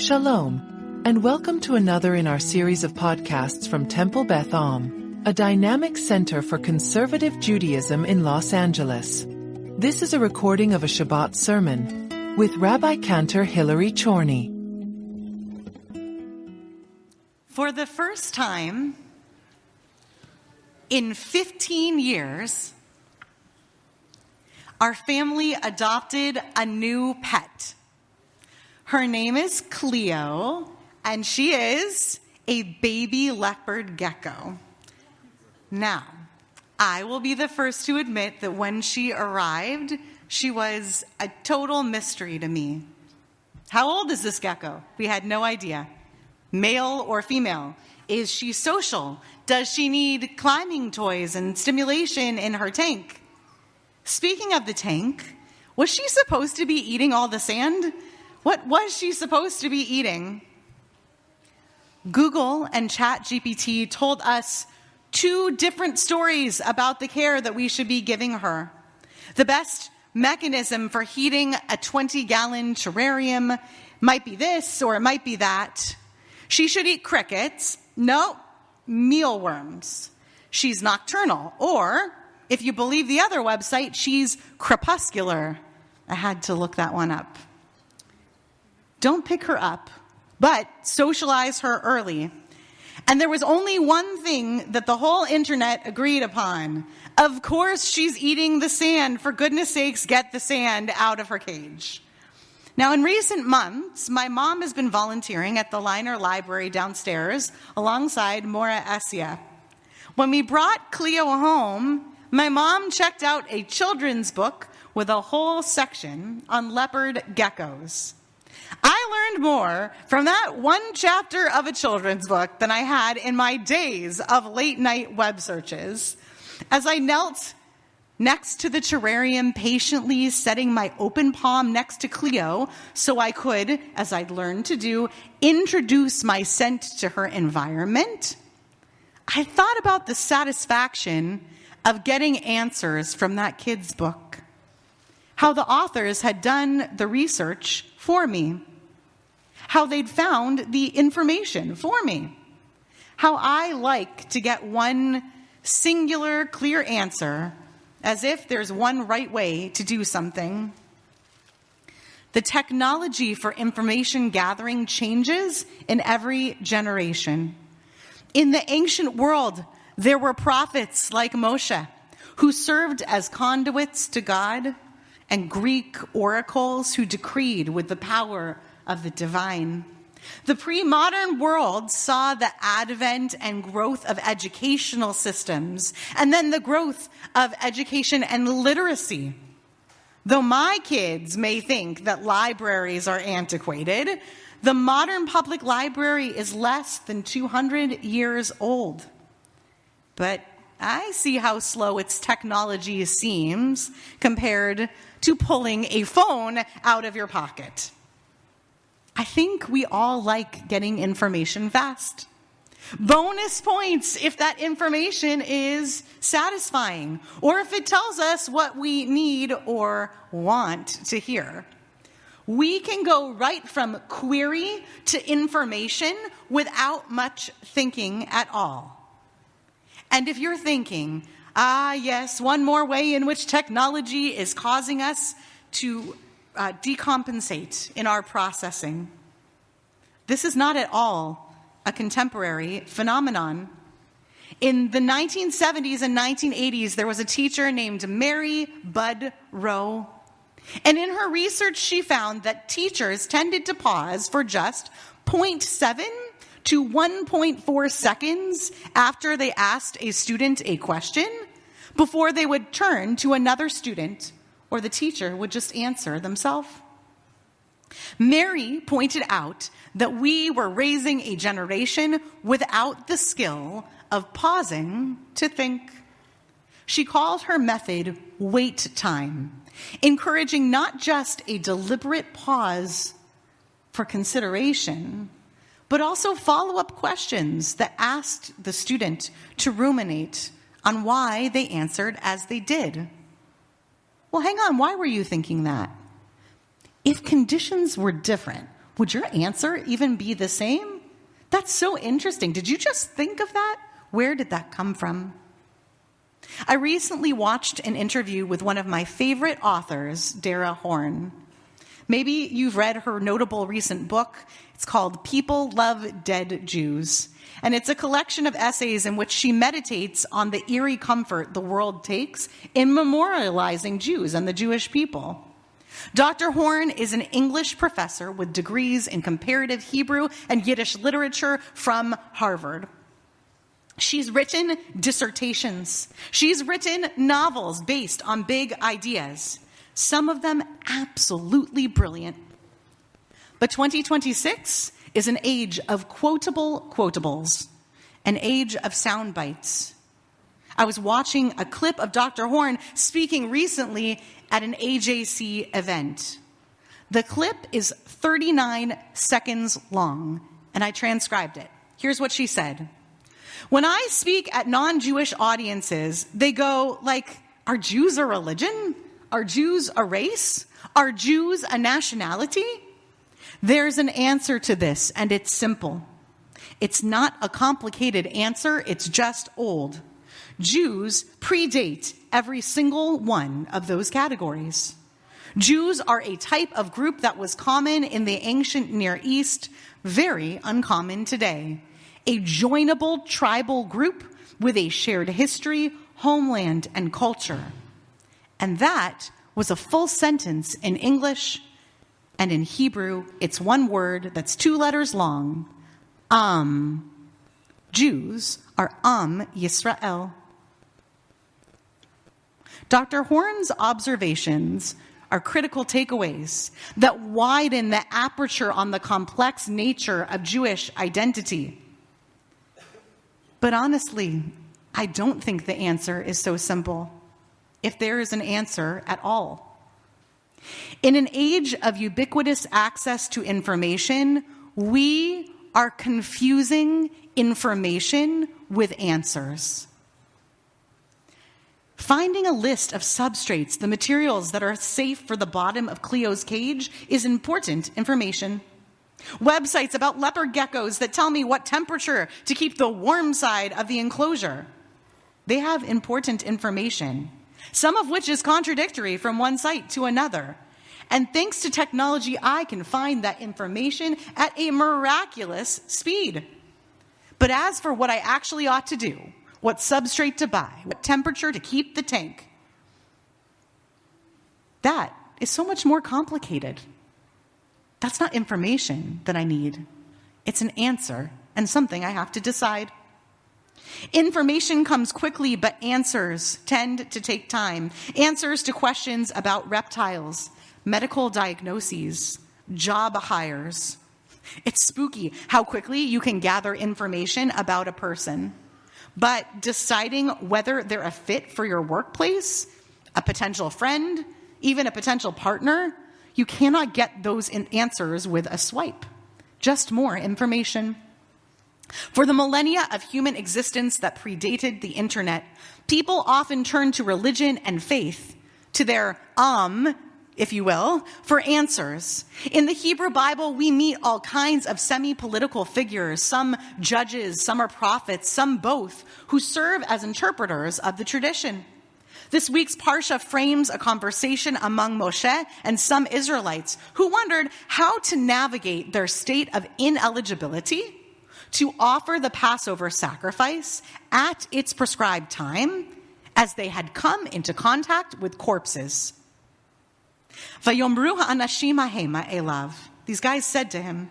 Shalom, and welcome to another in our series of podcasts from Temple Beth, a dynamic center for conservative Judaism in Los Angeles. This is a recording of a Shabbat sermon with Rabbi-Cantor Chorny. For the first time in 15 years, our family adopted a new pet. Her name is Cleo, and she is a baby leopard gecko. Now, I will be the first to admit that when she arrived, she was a total mystery to me. How old is this gecko? We had no idea. Male or female? Is she social? Does she need climbing toys and stimulation in her tank? Speaking of the tank, was she supposed to be eating all the sand? What was she supposed to be eating? Google and ChatGPT told us two different stories about the care that we should be giving her. The best mechanism for heating a 20-gallon terrarium might be this or it might be that. She should eat crickets. No, mealworms. She's nocturnal. Or, if you believe the other website, she's crepuscular. I had to look that one up. Don't pick her up, but socialize her early. And there was only one thing that the whole internet agreed upon. Of course she's eating the sand. For goodness sakes, get the sand out of her cage. Now, in recent months, my mom has been volunteering at the Liner Library downstairs alongside Mora Essia. When we brought Cleo home, my mom checked out a children's book with a whole section on leopard geckos. I learned more from that one chapter of a children's book than I had in my days of late-night web searches. As I knelt next to the terrarium, patiently setting my open palm next to Cleo so I could, as I'd learned to do, introduce my scent to her environment, I thought about the satisfaction of getting answers from that kid's book. How the authors had done the research for me. How they'd found the information for me. How I like to get one singular, clear answer as if there's one right way to do something. The technology for information gathering changes in every generation. In the ancient world, there were prophets like Moshe who served as conduits to God, and Greek oracles who decreed with the power of the divine. The pre-modern world saw the advent and growth of educational systems, and then the growth of education and literacy. Though my kids may think that libraries are antiquated, the modern public library is less than 200 years old. But I see how slow its technology seems compared to pulling a phone out of your pocket. I think we all like getting information fast. Bonus points if that information is satisfying or if it tells us what we need or want to hear. We can go right from query to information without much thinking at all. And if you're thinking, yes, one more way in which technology is causing us to decompensate in our processing. This is not at all a contemporary phenomenon. In the 1970s and 1980s, there was a teacher named Mary Budd Rowe. And in her research, she found that teachers tended to pause for just 0.7 to 1.4 seconds after they asked a student a question before they would turn to another student, or the teacher would just answer themselves. Mary pointed out that we were raising a generation without the skill of pausing to think. She called her method wait time, encouraging not just a deliberate pause for consideration, but also follow-up questions that asked the student to ruminate on why they answered as they did. Well, hang on, why were you thinking that? If conditions were different, Would your answer even be the same? That's so interesting. Did you just think of that? Where did that come from? I recently watched an interview with one of my favorite authors, Dara Horn. Maybe you've read her notable recent book. It's called People Love Dead Jews. And it's a collection of essays in which she meditates on the eerie comfort the world takes in memorializing Jews and the Jewish people. Dr. Horn is an English professor with degrees in comparative Hebrew and Yiddish literature from Harvard. She's written dissertations. She's written novels based on big ideas, some of them absolutely brilliant. But 2026 is an age of quotable quotables, an age of sound bites. I was watching a clip of Dr. Horn speaking recently at an AJC event. The clip is 39 seconds long, and I transcribed it. Here's what she said. When I speak at non-Jewish audiences, they go like, are Jews a religion? Are Jews a race? Are Jews a nationality? There's an answer to this, and it's simple. It's not a complicated answer, it's just old. Jews predate every single one of those categories. Jews are a type of group that was common in the ancient Near East, very uncommon today. A joinable tribal group with a shared history, homeland, and culture. And that was a full sentence in English, and in Hebrew, it's one word that's 2 letters long. Jews are Yisrael. Dr. Horn's observations are critical takeaways that widen the aperture on the complex nature of Jewish identity. But honestly, I don't think the answer is so simple, if there is an answer at all. In an age of ubiquitous access to information, we are confusing information with answers. Finding a list of substrates, the materials that are safe for the bottom of Cleo's cage, is important information. Websites about leopard geckos that tell me what temperature to keep the warm side of the enclosure. They have important information, some of which is contradictory from one site to another. And thanks to technology, I can find that information at a miraculous speed. But as for what I actually ought to do, what substrate to buy, what temperature to keep the tank, that is so much more complicated. That's not information that I need. It's an answer and something I have to decide. Information comes quickly, but answers tend to take time. Answers to questions about reptiles, medical diagnoses, job hires. It's spooky how quickly you can gather information about a person. But deciding whether they're a fit for your workplace, a potential friend, even a potential partner, you cannot get those answers with a swipe. Just more information. For the millennia of human existence that predated the internet, people often turned to religion and faith, to their if you will, for answers. In the Hebrew Bible, we meet all kinds of semi-political figures, some judges, some are prophets, some both, who serve as interpreters of the tradition. This week's Parsha frames a conversation among Moshe and some Israelites who wondered how to navigate their state of ineligibility to offer the Passover sacrifice at its prescribed time, as they had come into contact with corpses. Vayomru ha'anashim ha'hema elav. These guys said to him,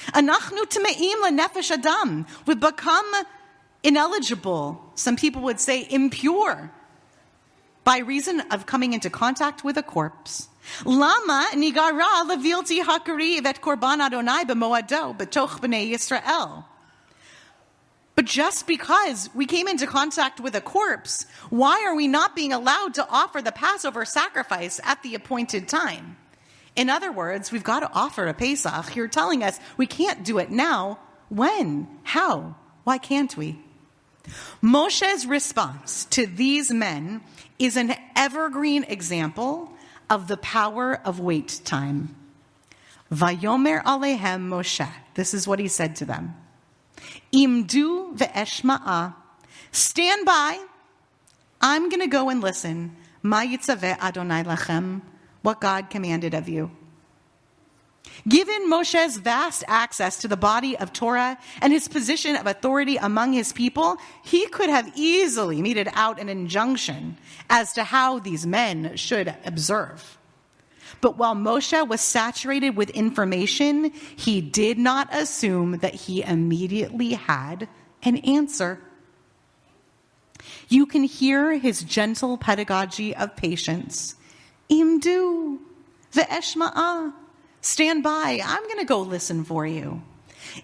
Anachnu tme'im lenefesh adam. We've become ineligible. Some people would say impure, by reason of coming into contact with a corpse. Lama nigara levilti hakariv et korban Adonai b'moado b'toch b'nei Yisrael. But just because we came into contact with a corpse, why are we not being allowed to offer the Passover sacrifice at the appointed time? In other words, we've got to offer a Pesach. You're telling us we can't do it now. When? How? Why can't we? Moshe's response to these men is an evergreen example of the power of wait time. Vayomer alehem Moshe. This is what he said to them. Imdu ve'eshma'a. Stand by. I'm going to go and listen. Ma yitzaveh Adonai lachem. What God commanded of you. Given Moshe's vast access to the body of Torah and his position of authority among his people, he could have easily meted out an injunction as to how these men should observe. But while Moshe was saturated with information, he did not assume that he immediately had an answer. You can hear his gentle pedagogy of patience. Imdu ve'eshma'a. Stand by. I'm going to go listen for you.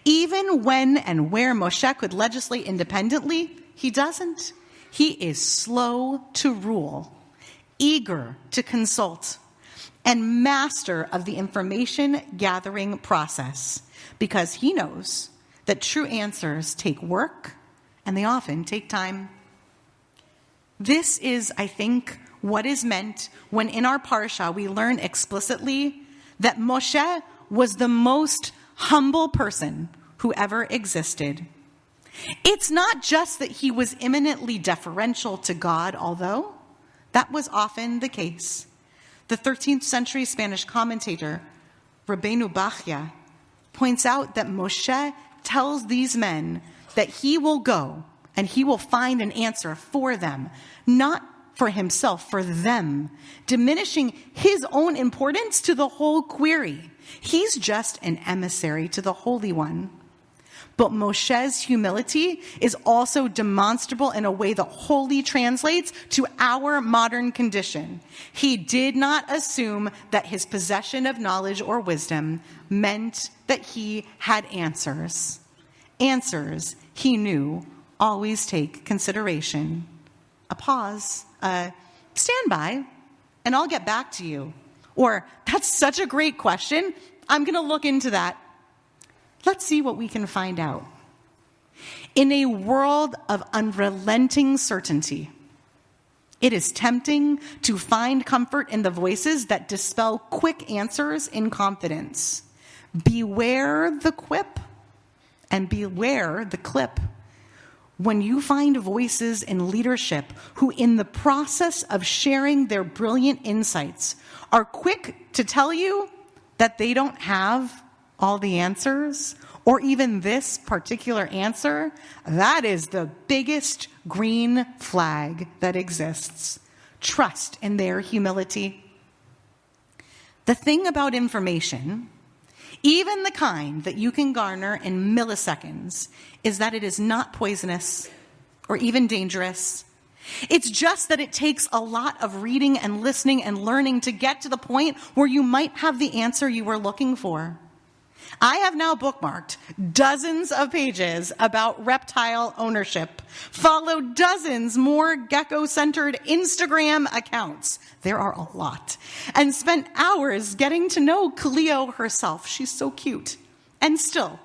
Even when and where Moshe could legislate independently, he doesn't. He is slow to rule, eager to consult, and master of the information gathering process, because he knows that true answers take work and they often take time. This is, I think, what is meant when in our parsha we learn explicitly that Moshe was the most humble person who ever existed. It's not just that he was eminently deferential to God, although that was often the case. The 13th century Spanish commentator, Rabbeinu Bachya, points out that Moshe tells these men that he will go and he will find an answer for them, not for himself, for them, diminishing his own importance to the whole query. He's just an emissary to the Holy One. But Moshe's humility is also demonstrable in a way that wholly translates to our modern condition. He did not assume that his possession of knowledge or wisdom meant that he had answers. Answers, he knew, always take consideration. A pause, stand by, and I'll get back to you. Or, that's such a great question. I'm going to look into that. Let's see what we can find out. In a world of unrelenting certainty, it is tempting to find comfort in the voices that dispel quick answers in confidence. Beware the quip and beware the clip. When you find voices in leadership who, in the process of sharing their brilliant insights, are quick to tell you that they don't have all the answers, or even this particular answer, that is the biggest green flag that exists. Trust in their humility. The thing about information, even the kind that you can garner in milliseconds, is that it is not poisonous or even dangerous. It's just that it takes a lot of reading and listening and learning to get to the point where you might have the answer you were looking for. I have now bookmarked dozens of pages about reptile ownership, followed dozens more gecko-centered Instagram accounts. There are a lot. And spent hours getting to know Cleo herself. She's so cute. And still,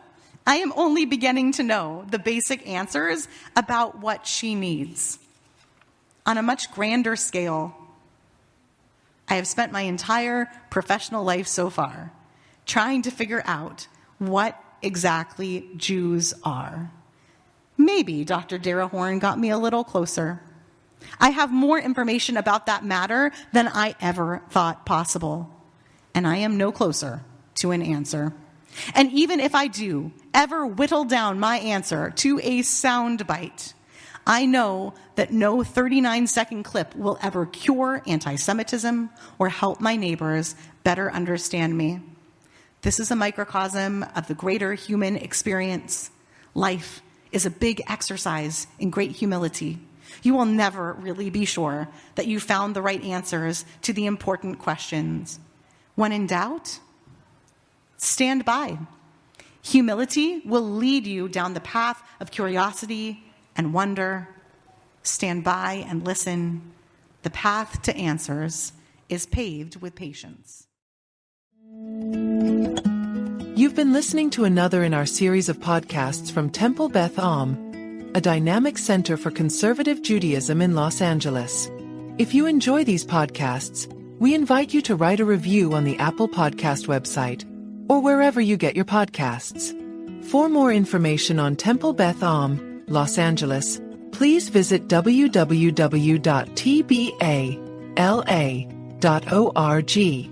I am only beginning to know the basic answers about what she needs. On a much grander scale, I have spent my entire professional life so far trying to figure out what exactly Jews are. Maybe Dr. Dara Horn got me a little closer. I have more information about that matter than I ever thought possible, and I am no closer to an answer. And even if I do ever whittle down my answer to a soundbite, I know that no 39-second clip will ever cure anti-Semitism or help my neighbors better understand me. This is a microcosm of the greater human experience. Life is a big exercise in great humility. You will never really be sure that you found the right answers to the important questions. When in doubt, stand by. Humility will lead you down the path of curiosity and wonder. Stand by and listen. The path to answers is paved with patience. You've been listening to another in our series of podcasts from Temple Beth Am, a dynamic center for conservative Judaism in Los Angeles. If you enjoy these podcasts, we invite you to write a review on the Apple Podcast website or wherever you get your podcasts. For more information on Temple Beth Am, Los Angeles, please visit www.tbala.org.